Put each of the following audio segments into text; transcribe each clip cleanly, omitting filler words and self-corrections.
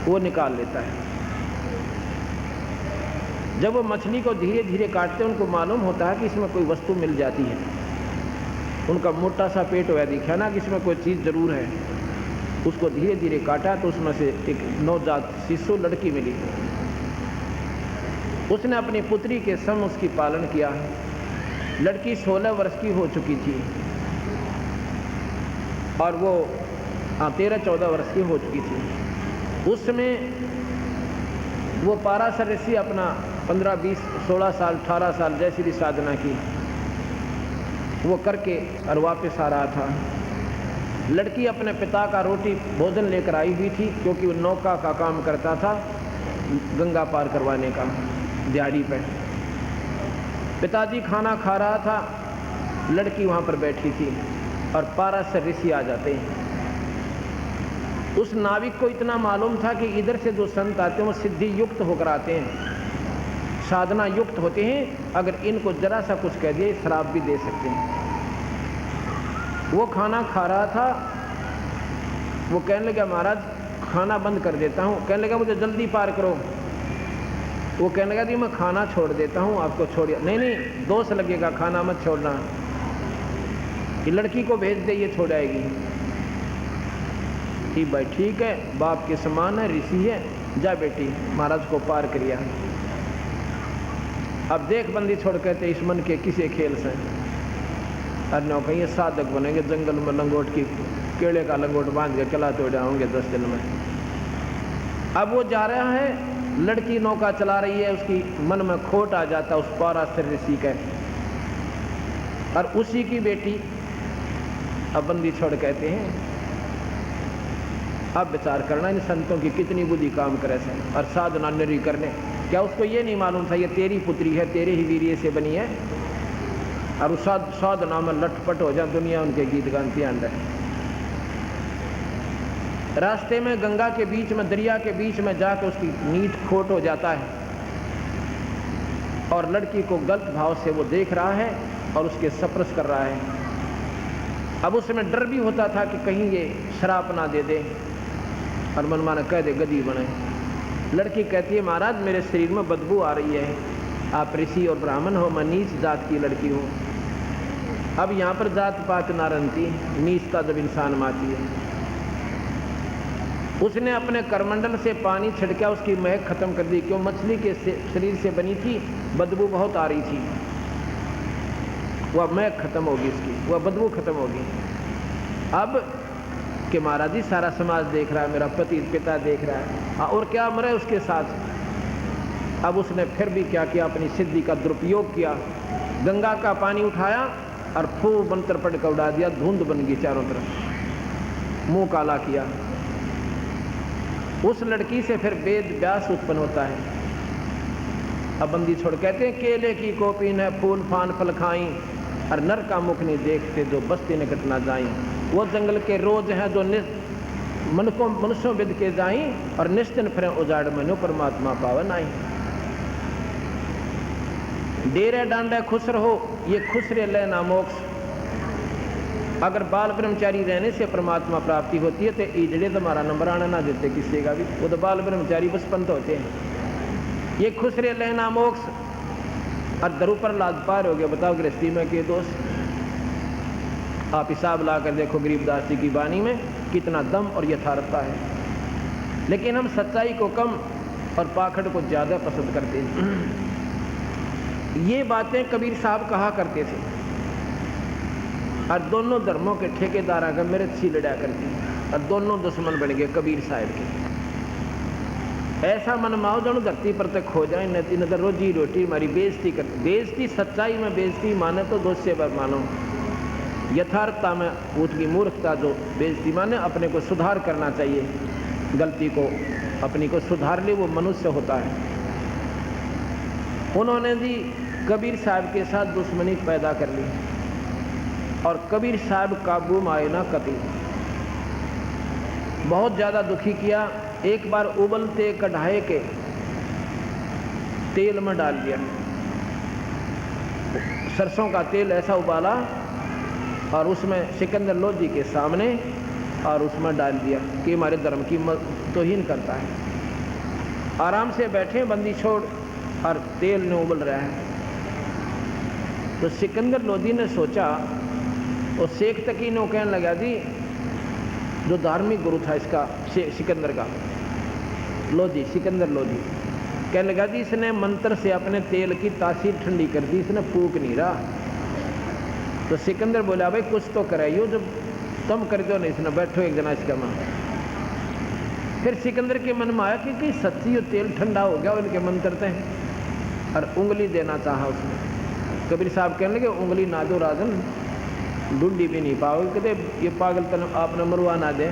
वो निकाल लेता है। जब वो मछली को धीरे धीरे काटते हैं, उनको मालूम होता है कि इसमें कोई वस्तु मिल जाती है। उनका मोटा सा पेट हुआ दिखा ना कि इसमें कोई चीज़ ज़रूर है। उसको धीरे धीरे काटा तो उसमें से एक नवजात शिशु लड़की मिली। उसने अपनी पुत्री के संग उसकी पालन किया। लड़की 16 वर्ष की हो चुकी थी और वो 13-14 वर्ष की हो चुकी थी। उसमें वो पाराशर ऋषि अपना 15, 20, 16 साल, 18 साल जैसी भी साधना की वो करके और वापस आ रहा था। लड़की अपने पिता का रोटी भोजन लेकर आई हुई थी, क्योंकि वो नौका का काम करता था, गंगा पार करवाने का दिहाड़ी पे। पिताजी खाना खा रहा था, लड़की वहाँ पर बैठी थी और पाराशर ऋषि आ जाते हैं। उस नाविक को इतना मालूम था कि इधर से जो संत आते हैं वो सिद्धि युक्त होकर आते हैं, साधना युक्त होते हैं। अगर इनको जरा सा कुछ कह दिए शराब भी दे सकते हैं। वो खाना खा रहा था, वो कहने लगा महाराज खाना बंद कर देता हूँ। कहने लगा मुझे जल्दी पार करो। वो कहने लगा कि मैं खाना छोड़ देता हूँ, आपको छोड़िए। नहीं, दोष लगेगा, खाना मत छोड़ना, कि लड़की को भेज दे, ये छोड़ आएगी। ठीक भाई, ठीक है, बाप के समान है, ऋषि है, जा बेटी। महाराज को पार करिया। अब देख बंदी छोड़ कहते इस मन के किसे खेल से। अरे कहीं साधक बनेंगे, जंगल में लंगोट की केले का लंगोट बांध के चला तो जाओगे 10 दिन में। अब वो जा रहा है, लड़की नौका चला रही है, उसकी मन में खोट आ जाता उस पाराशर ऋषि का, और उसी की बेटी। अब बंदी छोड़ कहते हैं अब विचार करना इन संतों की कितनी बुद्धि काम करे से, और साधना निरी करने। क्या उसको ये नहीं मालूम था ये तेरी पुत्री है, तेरे ही वीर्य से बनी है, और उस साधना में लटपट हो जाए, दुनिया उनके गीत गानती अंदर। रास्ते में गंगा के बीच में, दरिया के बीच में जाकर उसकी नींद खोट हो जाता है, और लड़की को गलत भाव से वो देख रहा है और उसके सप्रस कर रहा है। अब उसमें डर भी होता था कि कहीं ये शराब ना दे दे और मनमाना कह दे गदी बने। लड़की कहती है महाराज मेरे शरीर में बदबू आ रही है, आप ऋषि और ब्राह्मण हो, मैं नीच जात की लड़की हूँ। अब यहाँ पर जात पात ना रनती, नीचता जब इंसान माती है। उसने अपने करमंडल से पानी छिड़का, उसकी महक खत्म कर दी, क्यों मछली के शरीर से बनी थी, बदबू बहुत आ रही थी। वह महक खत्म होगी इसकी, वह बदबू खत्म होगी। अब कि महाराज जी सारा समाज देख रहा है, मेरा पति पिता देख रहा है, और क्या मरे उसके साथ। अब उसने फिर भी क्या किया, अपनी सिद्धि का दुरुपयोग किया। गंगा का पानी उठाया और खूब मंत्र पढ़ कर उड़ा दिया, धुंध बन गई चारों तरफ, मुंह काला किया। उस लड़की से फिर वेद व्यास उत्पन्न होता है। अब बंदी छोड़ कहते हैं केले की कोपीन है, फूल फान फल खाई, और नर का मुख नहीं देखते जो बस्ती निकट ना जाई। वो जंगल के रोज हैं जो मनुष्यों विद के जाई, और निश्चिन फिर उजाड़ मनो परमात्मा पावन आई। डेरे डांडे खुश रहो, ये खुश रे लेना मोक्ष। अगर बाल ब्रह्मचारी रहने से परमात्मा प्राप्ति होती है, तो ईजड़े तुम्हारा नंबर आना ना देते किसी का भी, वो तो बाल ब्रह्मचारी बस पंत होते हैं। ये खुश रे लेना मोक्ष, और दरु पर लाद पार हो गया। बताओ गृहस्थी में के दोस्त, आप हिसाब ला कर देखो गरीबदास जी की वाणी में कितना दम और यथार्थता है। लेकिन हम सच्चाई को कम और पाखंड को ज़्यादा पसंद करते हैं। ये बातें कबीर साहब कहा करते थे, और दोनों धर्मों के ठेकेदार आकर मेरे अच्छी लड़ा करती, और दोनों दुश्मन बन गए कबीर साहब के। ऐसा मन माओ जनो धरती पर तक खो जाए, नती नजर रोजी रोटी हमारी बेइज्जती कर। बेइज्जती सच्चाई में बेइज्जती माने तो दोष से बर मानो, यथार्थता में उसकी मूर्खता जो बेइज्जती माने। अपने को सुधार करना चाहिए, गलती को अपनी को सुधार ले, वो मनुष्य होता है। उन्होंने भी कबीर साहब के साथ दुश्मनी पैदा कर ली, और कबीर साहब काबू में आए ना कति, बहुत ज़्यादा दुखी किया। एक बार उबलते कढ़ाई के तेल में डाल दिया, सरसों का तेल ऐसा उबाला और उसमें सिकंदर लोधी के सामने, और उसमें डाल दिया कि हमारे धर्म की तौहीन करता है। आराम से बैठे बंदी छोड़ और तेल ने उबल रहा है। तो सिकंदर लोधी ने सोचा, और शेख तकी ने कहने लगा जी, जो धार्मिक गुरु था इसका सिकंदर का, लोधी, सिकंदर लोधी, कहने लगा जी इसने मंत्र से अपने तेल की तासीर ठंडी कर दी, इसने फूक नहीं रहा। तो सिकंदर बोला भाई कुछ तो कराइयो, जब तुम कर दो नहीं, इसने बैठो एक जना इसका मां। फिर सिकंदर के मन में आया कि सच्ची ये तेल ठंडा हो गया, उनके मंत्र थे, और उंगली देना चाहा उसने। कबीर साहब कहने लगे उंगली ना दो राजन, ढूंढी भी नहीं पाओगे, कहते ये पागल तन आपने मरवा ना दे,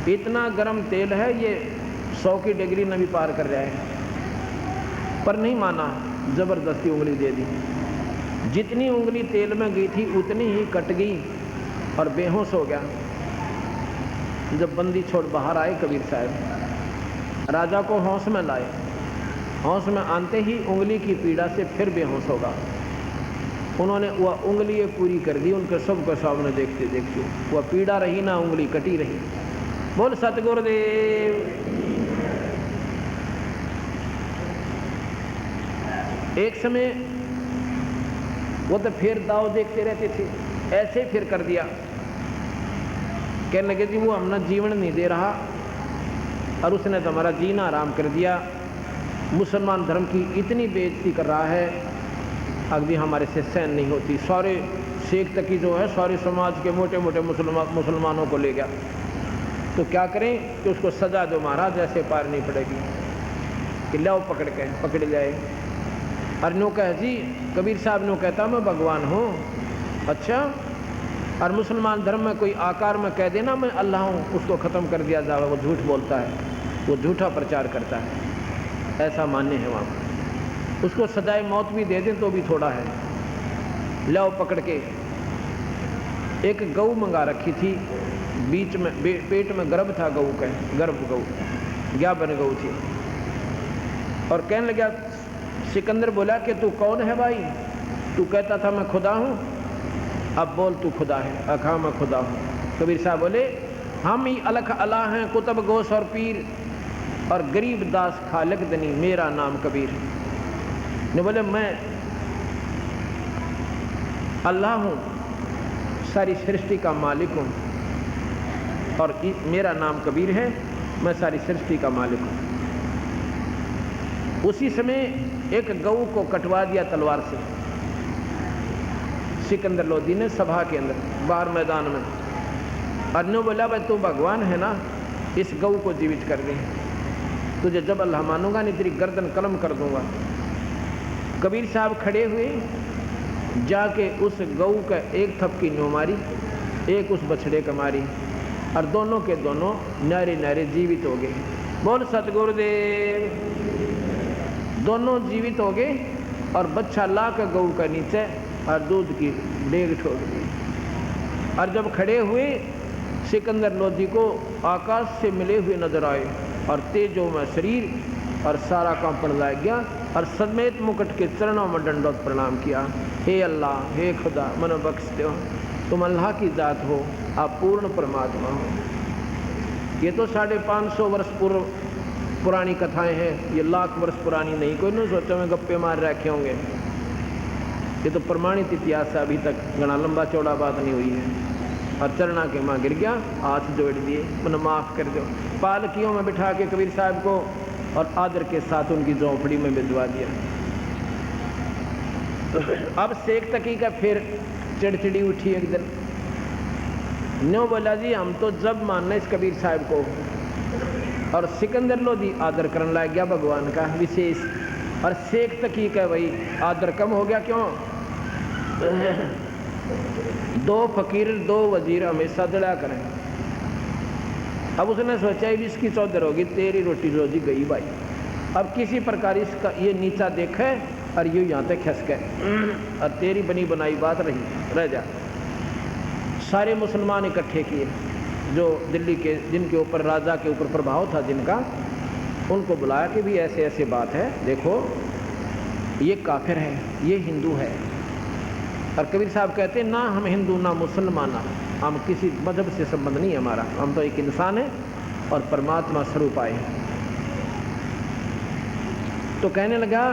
इतना गर्म तेल है, ये 100 की डिग्री न भी पार कर रहा है। पर नहीं माना, जबरदस्ती उंगली दे दी। जितनी उंगली तेल में गई थी उतनी ही कट गई और बेहोश हो गया। जब बंदी छोड़ बाहर आए कबीर साहब, राजा को होश में लाए, होश में आते ही उंगली की पीड़ा से फिर बेहोश होगा। उन्होंने वह उंगली पूरी कर दी, उनके सबके सामने देखते देखते वह पीड़ा रही ना, उंगली कटी रही। बोल सतगुरुदेव। एक समय वो तो फिर दाव देखते रहते थे, ऐसे फिर कर दिया। कहने लगे जी वो हमने जीवन नहीं दे रहा और उसने तो हमारा जीना आराम कर दिया, मुसलमान धर्म की इतनी बेइज्जती कर रहा है, अभी हमारे से सहन नहीं होती। सारे शेख तकी जो है सारे समाज के मोटे मोटे मुसलमानों को ले गया। तो क्या करें कि उसको सजा दो महाराज, ऐसे पार नहीं पड़ेगी, कि लाओ पकड़ जाए। और नो कह जी, कबीर साहब नो कहता मैं भगवान हूँ। अच्छा, और मुसलमान धर्म में कोई आकार में कह देना मैं अल्लाह हूँ, उसको ख़त्म कर दिया जाए, वो झूठ बोलता है, वो झूठा प्रचार करता है, ऐसा मान्य है वहाँ पर। उसको सजाए मौत भी दे दें तो भी थोड़ा है। लाओ पकड़ के। एक गऊ मंगा रखी थी, बीच में पेट में गर्भ था गऊ का, गर्भ गऊ, ज्ञापन गऊ थी। और कहने लगा, सिकंदर बोला कि तू कौन है भाई? तू कहता था मैं खुदा हूँ, अब बोल तू खुदा है। अखा मैं खुदा हूँ। कबीर साहब बोले हम ही अलख अला हैं, कुतुब गोस और पीर, और गरीब दास खालिक दनी, मेरा नाम कबीर। ने बोले मैं अल्लाह हूँ, सारी सृष्टि का मालिक हूँ, और मेरा नाम कबीर है, मैं सारी सृष्टि का मालिक हूँ। उसी समय एक गऊ को कटवा दिया तलवार से सिकंदर लोधी ने, सभा के अंदर बाहर मैदान में। अर्नो बोला भाई तू भगवान है ना, इस गऊ को जीवित कर दे, तुझे जब अल्लाह मानूंगा नहीं तेरी गर्दन कलम कर दूंगा। कबीर साहब खड़े हुए, जाके उस गऊ का एक थपकी न्यू मारी, एक उस बछड़े का मारी, और दोनों के दोनों नारे नारे जीवित हो गए। बोल सतगुरुदेव। दोनों जीवित हो गए और बच्चा ला कर गऊ का नीचे और दूध की डेग छोड़ दी। और जब खड़े हुए, सिकंदर लोधी को आकाश से मिले हुए नजर आए, और तेजो में शरीर और सारा कांपड़ लग गया, और समेत मुकुट के चरणों में दंडवत प्रणाम किया। हे अल्लाह, हे खुदा, मन बख्शते हो, तुम अल्लाह की जात हो, आप पूर्ण परमात्मा हो। ये तो 550 वर्ष पूर्व पुरानी कथाएं हैं, ये लाख वर्ष पुरानी नहीं। कोई नहीं सोचा मैं गप्पे मार रखे होंगे, ये तो प्रमाणित इतिहास है, अभी तक घना लंबा चौड़ा बात नहीं हुई है। और चरणा के माँ गिर गया, हाथ जोड़ दिए, मैंने माफ़ कर दो। पालकियों में बिठा के कबीर साहब को और आदर के साथ उनकी झोंपड़ी में भिजवा दिया। अब शेख तकी का फिर चिड़चिड़ी उठी एक दिन। न्यो बोला जी हम तो जब मानना इस कबीर साहब को, और सिकंदर लोधी आदर करने लग गया भगवान का विशेष, और शेख तकी का भाई आदर कम हो गया। क्यों? 2 फकीर 2 वजीर हमेशा दड़ा करें। अब उसने सोचा इसकी चौधर होगी, तेरी रोटी रोजी गई भाई। अब किसी प्रकार इसका ये नीचा देखे और यूँ यहाँ तक खसके, और तेरी बनी बनाई बात रह जा। सारे मुसलमान इकट्ठे किए जो दिल्ली के, जिनके ऊपर राजा के ऊपर प्रभाव था जिनका, उनको बुलाया कि भी ऐसे ऐसे बात है, देखो ये काफिर है, ये हिंदू है। और कबीर साहब कहते हैं ना हम हिंदू ना मुसलमान, हम किसी मजहब से संबंध नहीं है हमारा, हम तो एक इंसान है और परमात्मा स्वरूप आए हैं। तो कहने लगा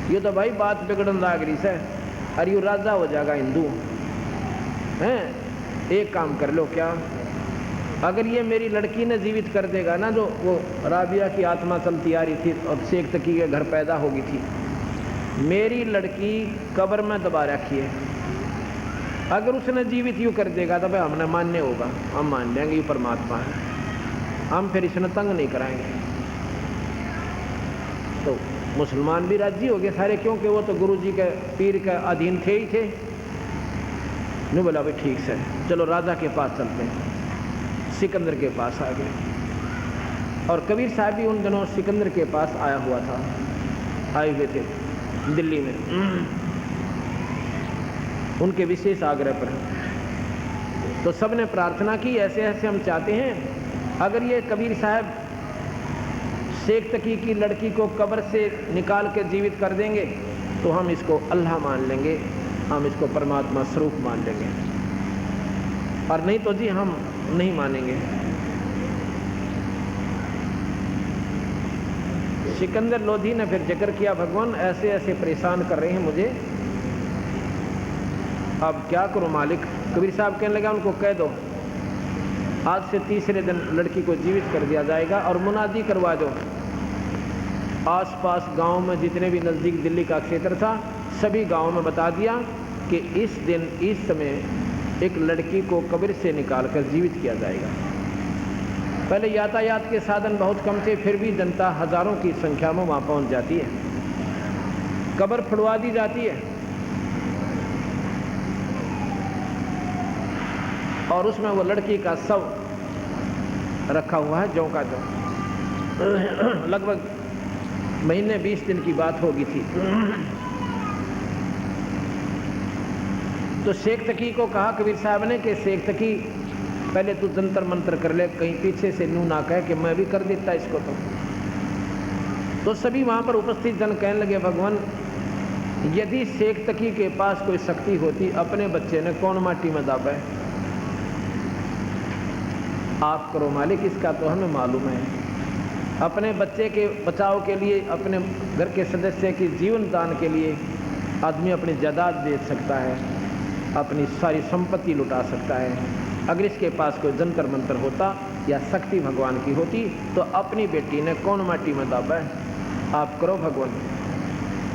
ये तो भाई बात बिगड़न लाग रही से, अरे यू राजा हो जाएगा हिंदू हैं। एक काम कर लो, क्या अगर ये मेरी लड़की ने जीवित कर देगा ना, जो वो राबिया की आत्मा चलती आ रही थी और शेख तकी के घर पैदा होगी थी, मेरी लड़की कब्र में दबा रखी है, अगर उसने जीवित यूँ कर देगा तो भाई हमने मान्य होगा, हम मान लेंगे ये परमात्मा है, हम फिर इसने तंग नहीं कराएंगे। तो मुसलमान भी राजी हो गए सारे, क्योंकि वो तो गुरु जी के पीर के अधीन थे ही थे। नहीं बोला भाई ठीक से चलो राजा के पास चलते हैं। सिकंदर के पास आ गए और कबीर साहब भी उन दिनों सिकंदर के पास आया हुआ था, आए हुए थे दिल्ली में उनके विशेष आग्रह पर। तो सब ने प्रार्थना की ऐसे ऐसे हम चाहते हैं अगर ये कबीर साहब शेख तकी की लड़की को कब्र से निकाल के जीवित कर देंगे तो हम इसको अल्लाह मान लेंगे, हम इसको परमात्मा स्वरूप मान लेंगे, और नहीं तो जी हम नहीं मानेंगे। सिकंदर लोधी ने फिर जिक्र किया, भगवान ऐसे ऐसे परेशान कर रहे हैं मुझे, अब क्या करूं मालिक। कबीर साहब कहने लगा उनको कह दो आज से तीसरे दिन लड़की को जीवित कर दिया जाएगा, और मुनादी करवा दो आसपास गांव में जितने भी नज़दीक दिल्ली का क्षेत्र था सभी गांवों में बता दिया कि इस दिन इस समय एक लड़की को कब्र से निकालकर जीवित किया जाएगा। पहले यातायात के साधन बहुत कम थे, फिर भी जनता हजारों की संख्या में वहाँ पहुँच जाती है, कब्र फुड़वा दी जाती है और उसमें वो लड़की का शव रखा हुआ है, ज्यों का ज्यों। लगभग महीने 20 दिन की बात होगी थी। तो शेख तकी को कहा कबीर साहब ने कि शेख तकी पहले तू जंतर मंतर कर ले, कहीं पीछे से नू ना कहे कि मैं भी कर देता इसको। तो सभी वहाँ पर उपस्थित जन कहने लगे भगवान यदि शेख तकी के पास कोई शक्ति होती अपने बच्चे ने कौन माटी में दाबा है, आप करो मालिक, इसका तो हमें मालूम है। अपने बच्चे के बचाव के लिए, अपने घर के सदस्य के जीवन दान के लिए आदमी अपनी जायदाद बेच सकता है, अपनी सारी संपत्ति लुटा सकता है। अगर इसके पास कोई जंतर मंतर होता या शक्ति भगवान की होती तो अपनी बेटी ने कौन माटी में दाबा है, आप करो भगवान।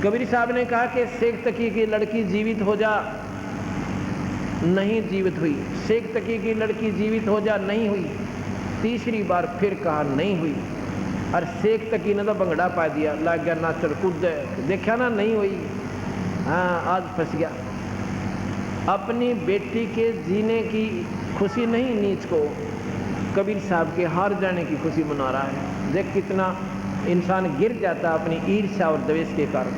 कबीर साहब ने कहा कि शेख तकी की लड़की जीवित हो जा, नहीं जीवित हुई। शेख तकी की लड़की जीवित हो जा, नहीं हुई। तीसरी बार फिर कहा नहीं हुई, और शेख तकी ने तो बंगड़ा पा दिया, लग गया नाचर कूद, देखा ना नहीं हुई, हाँ आज फंस गया। अपनी बेटी के जीने की खुशी नहीं नीच को कबीर साहब के हार जाने की खुशी मना रहा है। देख कितना इंसान गिर जाता अपनी ईर्ष्या और द्वेष के कारण।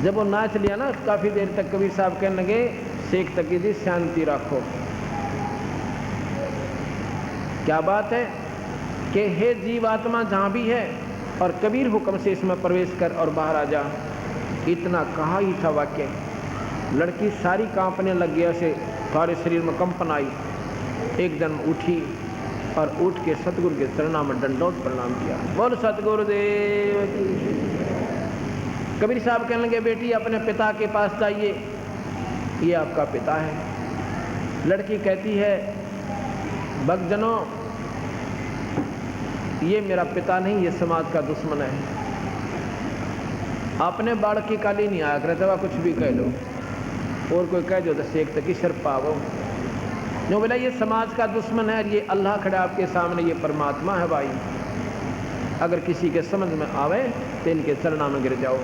जब वो नाच लिया ना काफ़ी देर तक, कबीर साहब कहने लगे शेख तकी जी शांति रखो। क्या बात है कि हे जीवात्मा जहाँ भी है और कबीर हुक्म से इसमें प्रवेश कर और बाहर आ जा। इतना कहा ही था वाक्य, लड़की सारी कांपने लग गया से सारे शरीर में कंपन आई, एकदम उठी और उठ के सतगुरु के चरणों में दंडोत प्रणाम किया। बोल सतगुरुदेव की। कबीर साहब कहने लगे बेटी अपने पिता के पास जाइए, ये आपका पिता है। लड़की कहती है भक्तजनों ये मेरा पिता नहीं, ये समाज का दुश्मन है। आपने बाढ़ की काली नहीं आया करता, कुछ भी कह लो, और कोई कह दो तो शेख तकी सर पावो। जो बोला ये समाज का दुश्मन है, ये अल्लाह खड़ा आपके सामने, ये परमात्मा है भाई। अगर किसी के समझ में आवे तो इनके चरणों में गिर जाओ।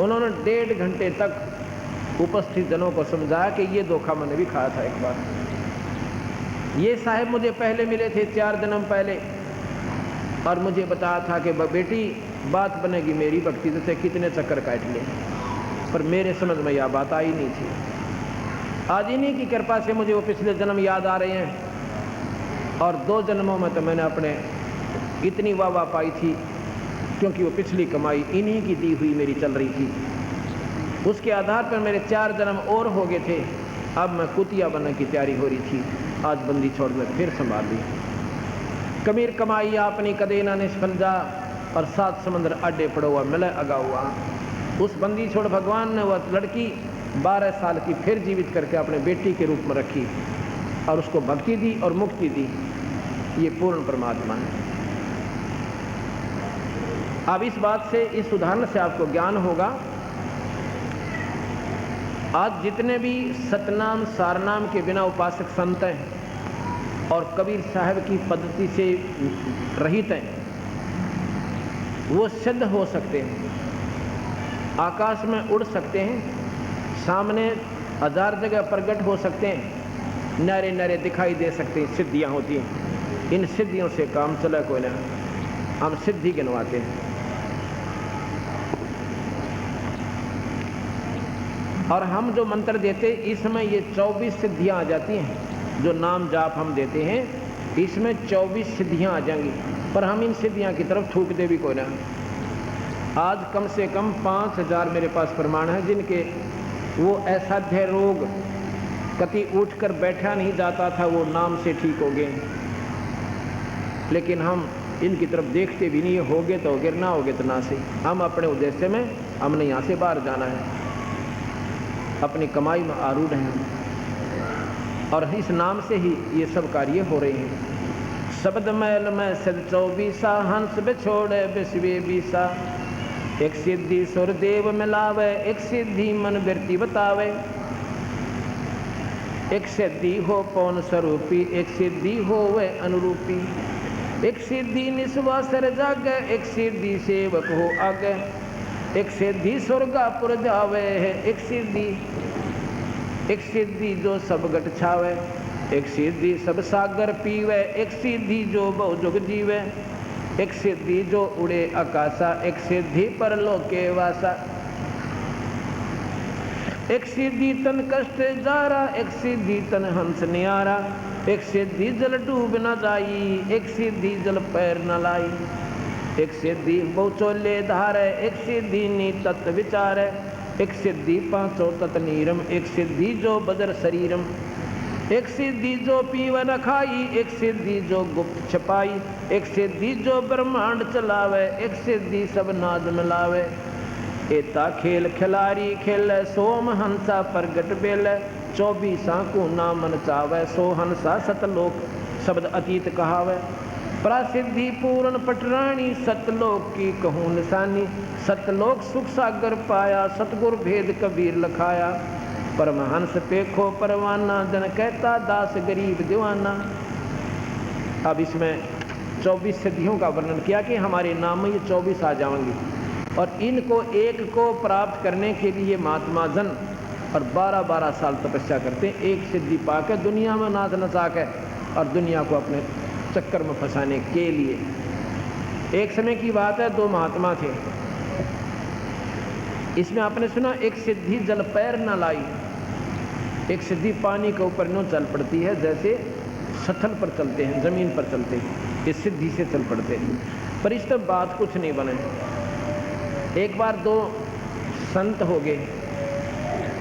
उन्होंने 1.5 घंटे तक उपस्थित जनों को समझाया कि ये धोखा मैंने भी खाया था एक बार। ये साहब मुझे पहले मिले थे 4 जन्म पहले, और मुझे बताया था कि बेटी बात बनेगी मेरी भक्ति से कितने चक्कर काट ले, पर मेरे समझ में यह बात आई नहीं थी। आज इन्हीं की कृपा से मुझे वो पिछले जन्म याद आ रहे हैं, और 2 जन्मों में तो मैंने अपने इतनी वाह पाई थी, क्योंकि वो पिछली कमाई इन्हीं की दी हुई मेरी चल रही थी। उसके आधार पर मेरे 4 जन्म और हो गए थे। अब मैं कुतिया बनने की तैयारी हो रही थी, आज बंदी छोड़ में फिर संभाल ली। कबीर कमाई अपनी कदे ना निष्फल जा, और 7 समुद्र अड्डे पड़ो हुआ मिले अगा हुआ। उस बंदी छोड़ भगवान ने वह लड़की 12 साल की फिर जीवित करके अपने बेटी के रूप में रखी और उसको भक्ति दी और मुक्ति दी। ये पूर्ण परमात्मा है। अब इस बात से, इस उदाहरण से आपको ज्ञान होगा। आज जितने भी सतनाम सारनाम के बिना उपासक संत हैं और कबीर साहब की पद्धति से रहित हैं, वो सिद्ध हो सकते हैं, आकाश में उड़ सकते हैं, सामने 1000 जगह प्रकट हो सकते हैं, नारे नारे दिखाई दे सकते हैं, सिद्धियां होती हैं। इन सिद्धियों से काम चला कोई ना, हम सिद्धि गिनवाते हैं। और हम जो मंत्र देते इसमें ये 24 सिद्धियां आ जाती हैं। जो नाम जाप हम देते हैं इसमें 24 सिद्धियां आ जाएंगी, पर हम इन सिद्धियां की तरफ थूक दे भी कोई ना। आज कम से कम 5000 मेरे पास प्रमाण है जिनके वो असाध्य रोग, कति उठकर बैठा नहीं जाता था, वो नाम से ठीक हो गए। लेकिन हम इनकी तरफ देखते भी नहीं, होगे तो गिरना, होगे तो ना से। हम अपने उद्देश्य में, हमने यहाँ से बाहर जाना है, अपनी कमाई में आरूढ़ हैं और इस नाम से ही ये सब कार्य हो रहे हैं। शब्द मैल में सिद्ध 24 हंस बिछोड़े विश्वे बीसा, एक सिद्धि सुर देव मिलावे, एक सिद्धि मन वृत्ति बतावे, एक सिद्धि हो पौन स्वरूपी, एक सिद्धि हो वे अनुरूपी, एक सिद्धि निस्वा सर जागे, एक सिद्धि सेवक हो आगे, एक सिद्धि स्वर्गापुर जावे है, एक सिद्धि जो सब गट छावे, एक सिद्धि सब सागर पीवे, एक सिद्धि जो बहुजुग जीवे, एक सिद्धि जो उड़े आकाशा, एक सिद्धि परलोके वासा, एक सिद्धि तन कष्ट जारा, एक सिद्धि तन हंस नियारा, एक सिद्धि जल डूब न जाई, एक सिद्धि जल पैर न लाई, एक सिद्धि बहुचोले धारे, एक सिद्धि नी तत्व विचारे, एक सिद्धि पांचों तत् नीरम, एक सिद्धि जो बदर शरीरम, एक सिद्धि जो पीव न खाई, एक सिद्धि जो गुप्त छपाई, एक सिद्धि जो ब्रह्मांड चलावे, एक सिद्धि सब नाद मिलावे, एता खेल खिलारी खेल, सोम हंसा प्रगट बेल, 24 को नामन चावे, सो हंसा सतलोक शब्द अतीत कहावे, प्रसिद्धि पूर्ण पटरानी, सतलोक की कहूँ निशानी, सतलोक सुख सागर पाया, सतगुर भेद कबीर लखाया, परमहंस पेखो परवाना, जन कहता दास गरीब दीवाना। अब इसमें 24 सिद्धियों का वर्णन किया कि हमारे नाम में ये 24 आ जाएंगी, और इनको एक को प्राप्त करने के लिए महात्मा जन और 12-12 साल तपस्या करते हैं, एक सिद्धि पाकर दुनिया में नाच नचा के और दुनिया को अपने चक्कर में फंसाने के लिए। एक समय की बात है, 2 महात्मा थे। इसमें आपने सुना एक सिद्धि जल पैर न लाई, एक सिद्धि पानी के ऊपर नो चल पड़ती है, जैसे सथल पर चलते हैं, जमीन पर चलते हैं, इस सिद्धि से चल पड़ते हैं, पर इस तब बात कुछ नहीं बने। एक बार 2 संत हो गए,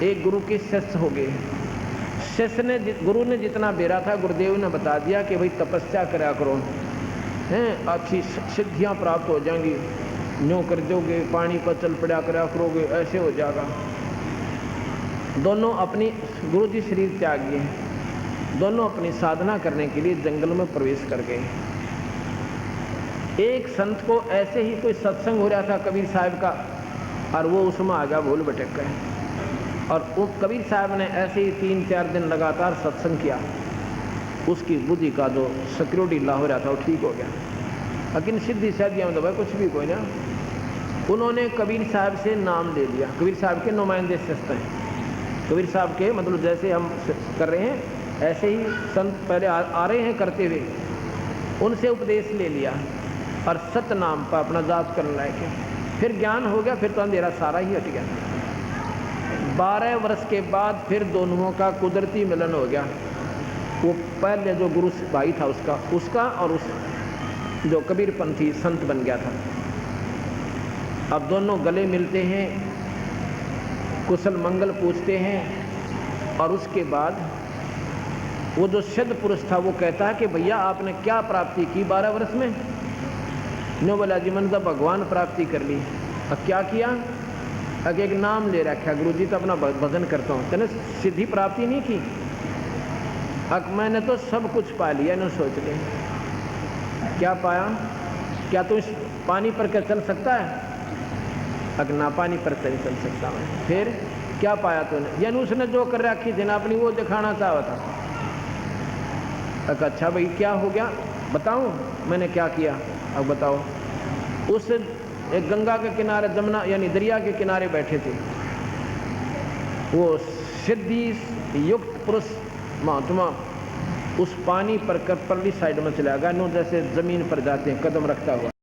एक गुरु के शिष्य हो गए। शिष्य ने, गुरु ने जितना बेरा था गुरुदेव ने बता दिया कि भाई तपस्या करा करो, हैं अच्छी सिद्धियां प्राप्त हो जाएंगी, न्यों कर दोगे, पानी पर चल पड़ा करा करोगे, ऐसे हो जाएगा। दोनों अपनी, गुरु जी शरीर त्याग गए, दोनों अपनी साधना करने के लिए जंगल में प्रवेश कर गए। एक संत को ऐसे ही कोई सत्संग हो रहा था कबीर साहब का, और वो उसमें आ गया, भूल भटक गए, और वो कबीर साहब ने ऐसे ही 3-4 दिन लगातार सत्संग किया। उसकी बुद्धि का जो सिक्योरिटी ला हो रहा था वो ठीक हो गया, लेकिन सिद्धि शादियाँ में तो भाई कुछ भी कोई ना। उन्होंने कबीर साहब से नाम ले लिया, कबीर साहब के नुमाइंदे शिष्य हैं, कबीर साहब के मतलब जैसे हम कर रहे हैं ऐसे ही संत पहले आ रहे हैं करते हुए, उनसे उपदेश ले लिया और सत नाम पर अपना जाप करने लायक, फिर ज्ञान हो गया, फिर तो अंधेरा सारा ही हट गया। 12 वर्ष के बाद फिर दोनों का कुदरती मिलन हो गया। वो पहले जो गुरु भाई था उसका और उस जो कबीरपंथी संत बन गया था। अब दोनों गले मिलते हैं, कुशल मंगल पूछते हैं, और उसके बाद वो जो सिद्ध पुरुष था वो कहता है कि भैया आपने क्या प्राप्ति की 12 वर्ष में? नो बोला जी मैंने तो भगवान प्राप्ति कर ली। अब क्या किया? अब एक नाम ले रखा, गुरु जी तो अपना भजन करता हूँ, तेने सिद्धि प्राप्ति नहीं की। अब मैंने तो सब कुछ पा लिया। न सोच ले क्या पाया? क्या तू इस पानी पर क्या चल सकता है? अग ना पानी पर चल सकता मैं। फिर क्या पाया तूने? यानी उसने जो कर रखी थी ना अपनी वो दिखाना चाहा था। अच्छा भाई क्या हो गया बताऊं मैंने क्या किया? अब बताओ। उस एक गंगा के किनारे, जमुना यानी दरिया के किनारे बैठे थे वो सिद्धि युक्त पुरुष महात्मा। उस पानी पर परली साइड में चला गया, नो जैसे जमीन पर जाते हैं कदम रखता हुआ।